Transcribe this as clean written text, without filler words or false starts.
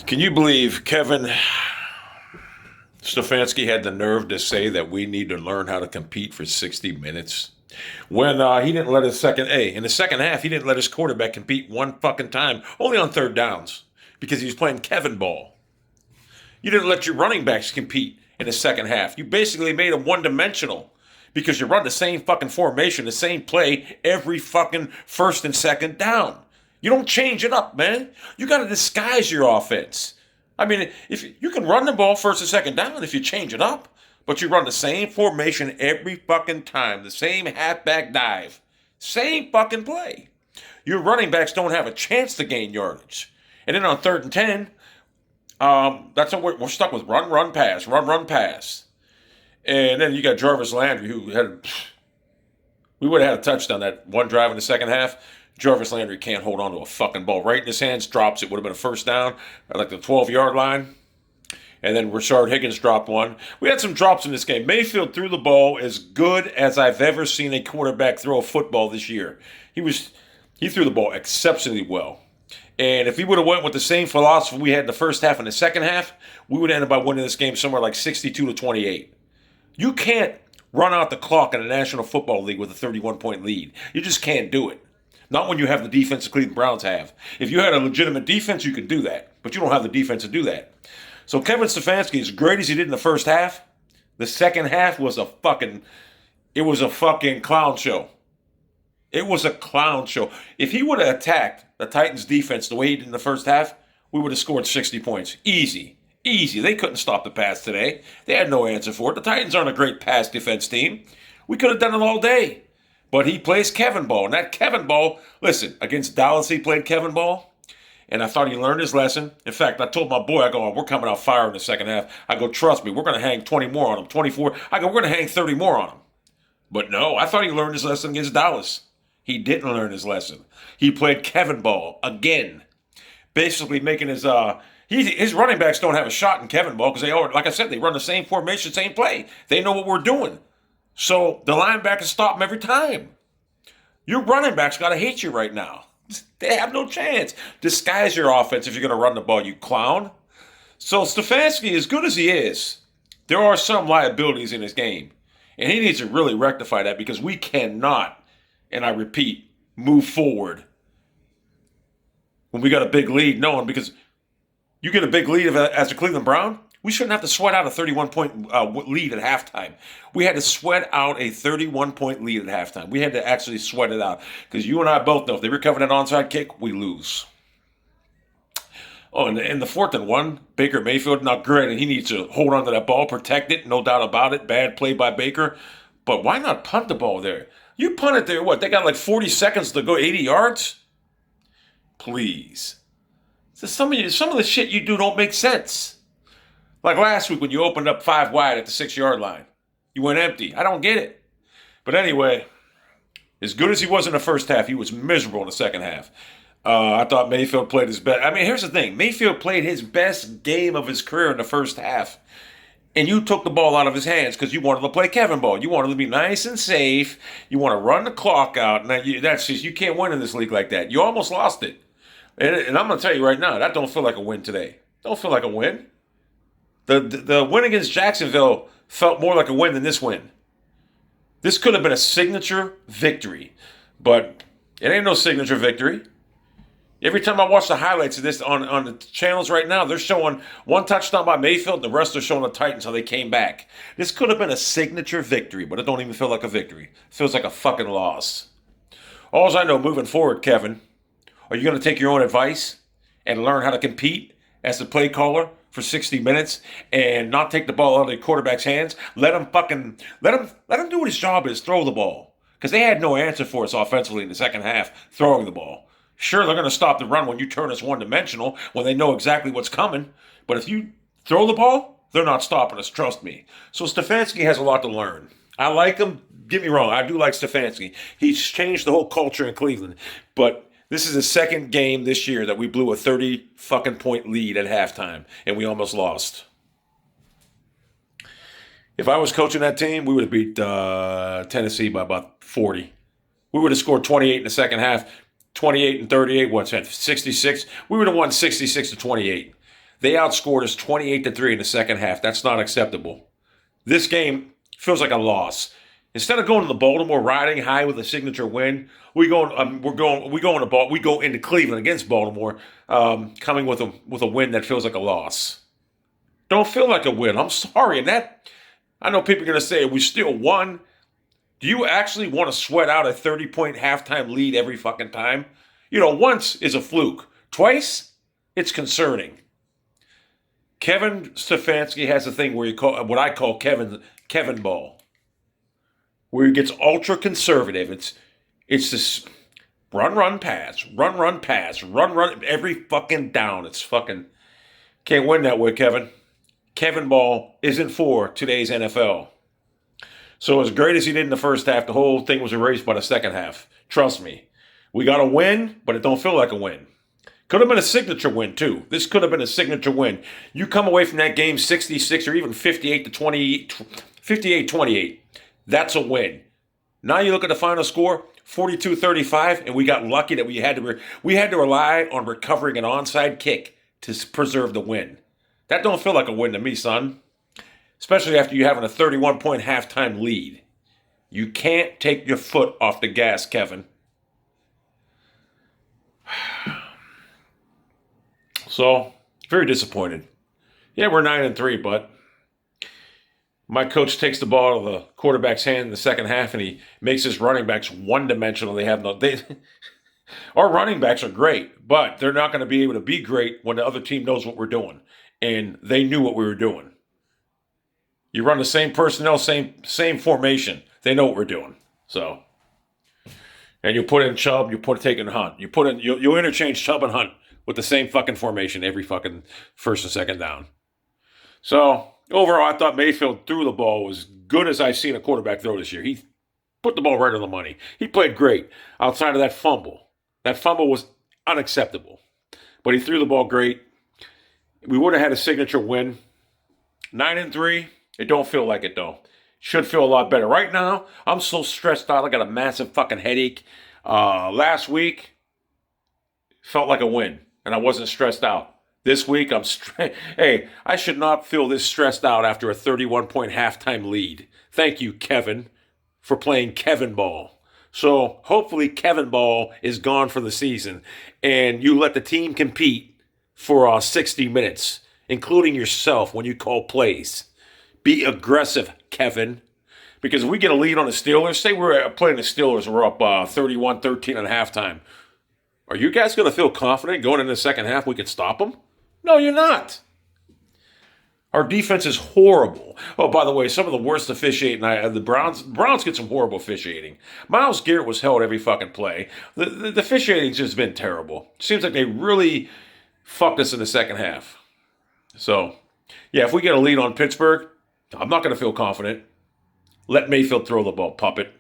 Can you believe Kevin Stefanski had the nerve to say that we need to learn how to compete for 60 minutes? When he didn't let his in the second half, he didn't let his quarterback compete one fucking time, only on third downs, because he was playing Kevin ball. You didn't let your running backs compete in the second half. You basically made them one dimensional because you run the same fucking formation, the same play every fucking first and second down. You don't change it up, man. You got to disguise your offense. I mean, if you can run the ball first and second down if you change it up, but you run the same formation every fucking time, the same halfback dive, same fucking play. Your running backs don't have a chance to gain yardage. And then on third and 10, that's what we're stuck with: run, pass, run, pass. And then you got Jarvis Landry, who we would have had a touchdown that one drive in the second half. Jarvis Landry can't hold on to a fucking ball right in his hands, drops it. Would have been a first down at like the 12-yard line. And then Rashard Higgins dropped one. We had some drops in this game. Mayfield threw the ball as good as I've ever seen a quarterback throw a football this year. He threw the ball exceptionally well. And if he would have went with the same philosophy we had in the first half and the second half, we would end up by winning this game somewhere like 62-28. You can't run out the clock in the National Football League with a 31-point lead. You just can't do it. Not when you have the defense the Cleveland Browns have. If you had a legitimate defense, you could do that. But you don't have the defense to do that. So Kevin Stefanski, as great as he did in the first half, the second half was a fucking clown show. It was a clown show. If he would have attacked the Titans defense the way he did in the first half, we would have scored 60 points. Easy. They couldn't stop the pass today. They had no answer for it. The Titans aren't a great pass defense team. We could have done it all day. But he plays Kevin ball. And that Kevin ball, listen, against Dallas he played Kevin ball. And I thought he learned his lesson. In fact, I told my boy, I go, we're coming out fire in the second half. I go, trust me, we're going to hang 20 more on him, 24. I go, we're going to hang 30 more on him. But no, I thought he learned his lesson against Dallas. He didn't learn his lesson. He played Kevin ball again. Basically making his running backs don't have a shot in Kevin ball because like I said, they run the same formation, same play. They know what we're doing. So the linebackers stop them every time. Your running backs got to hate you right now. They have no chance. Disguise your offense if you're going to run the ball, you clown. So Stefanski, as good as he is, there are some liabilities in his game. And he needs to really rectify that because we cannot, and I repeat, move forward when we got a big lead, knowing because you get a big lead as a Cleveland Brown, we shouldn't have to sweat out a 31-point lead at halftime. We had to sweat out a 31-point lead at halftime. We had to actually sweat it out because you and I both know if they recover that onside kick, we lose. Oh, and in the 4th and 1, Baker Mayfield, not great, and he needs to hold on to that ball, protect it, no doubt about it. Bad play by Baker. But why not punt the ball there? You punt it there, what? They got like 40 seconds to go 80 yards? Please. So some of the shit you do don't make sense. Like last week when you opened up 5 wide at the 6-yard line. You went empty. I don't get it. But anyway, as good as he was in the first half, he was miserable in the second half. I thought Mayfield played his best. I mean, here's the thing. Mayfield played his best game of his career in the first half. And you took the ball out of his hands because you wanted to play Kevin ball. You wanted to be nice and safe. You want to run the clock out. And that's just, you can't win in this league like that. You almost lost it. And I'm going to tell you right now, that don't feel like a win today. Don't feel like a win. The win against Jacksonville felt more like a win than this win. This could have been a signature victory. But it ain't no signature victory. Every time I watch the highlights of this on the channels right now, they're showing one touchdown by Mayfield, and the rest are showing the Titans how they came back. This could have been a signature victory, but it don't even feel like a victory. It feels like a fucking loss. All I know moving forward, Kevin, are you going to take your own advice and learn how to compete as the play caller for 60 minutes and not take the ball out of the quarterback's hands? Let him do what his job is, throw the ball. Because they had no answer for us offensively in the second half, throwing the ball. Sure, they're going to stop the run when you turn us one-dimensional, when they know exactly what's coming. But if you throw the ball, they're not stopping us, trust me. So Stefanski has a lot to learn. I like him. Get me wrong, I do like Stefanski. He's changed the whole culture in Cleveland. But this is the second game this year that we blew a 30-fucking-point lead at halftime, and we almost lost. If I was coaching that team, we would have beat Tennessee by about 40. We would have scored 28 in the second half. 28 and 38, what's that, 66? We would have won 66-28. They outscored us 28-3 in the second half. That's not acceptable. This game feels like a loss. Instead of going to the Baltimore riding high with a signature win, we go into Cleveland against Baltimore, coming with a win that feels like a loss. Don't feel like a win. I'm sorry, and that I know people are going to say we still won. Do you actually want to sweat out a 30-point halftime lead every fucking time? Once is a fluke. Twice, it's concerning. Kevin Stefanski has a thing where what I call Kevin ball, where he gets ultra conservative. It's this run, pass, run, pass, run every fucking down. It's fucking can't win that way, Kevin. Kevin ball isn't for today's NFL. So as great as he did in the first half, the whole thing was erased by the second half. Trust me. We got a win, but it don't feel like a win. Could have been a signature win, too. This could have been a signature win. You come away from that game 66 or even 58-28. That's a win. Now you look at the final score, 42-35, and we got lucky that we had to rely on recovering an onside kick to preserve the win. That don't feel like a win to me, son. Especially after you having a 31-point halftime lead. You can't take your foot off the gas, Kevin. So, very disappointed. Yeah, we're 9-3, but my coach takes the ball out of the quarterback's hand in the second half, and he makes his running backs one-dimensional. Our running backs are great, but they're not going to be able to be great when the other team knows what we're doing, and they knew what we were doing. You run the same personnel, same formation. They know what we're doing. So, and you put in Chubb, take in Hunt. You interchange Chubb and Hunt with the same fucking formation every fucking first and second down. So, overall, I thought Mayfield threw the ball as good as I've seen a quarterback throw this year. He put the ball right on the money. He played great outside of that fumble. That fumble was unacceptable. But he threw the ball great. We would have had a signature win. 9-3, it don't feel like it, though. Should feel a lot better. Right now, I'm so stressed out. I got a massive fucking headache. Last week, felt like a win. And I wasn't stressed out. This week, Hey, I should not feel this stressed out after a 31-point halftime lead. Thank you, Kevin, for playing Kevin ball. So hopefully Kevin ball is gone for the season, and you let the team compete for 60 minutes, including yourself when you call plays. Be aggressive, Kevin. Because if we get a lead on the Steelers, say we're playing the Steelers, we're up 31-13 at halftime. Are you guys going to feel confident going into the second half we can stop them? No, you're not. Our defense is horrible. Oh, by the way, some of the worst officiating. The Browns get some horrible officiating. Myles Garrett was held every fucking play. The officiating's just been terrible. Seems like they really fucked us in the second half. So, yeah, if we get a lead on Pittsburgh, I'm not going to feel confident. Let Mayfield throw the ball, puppet.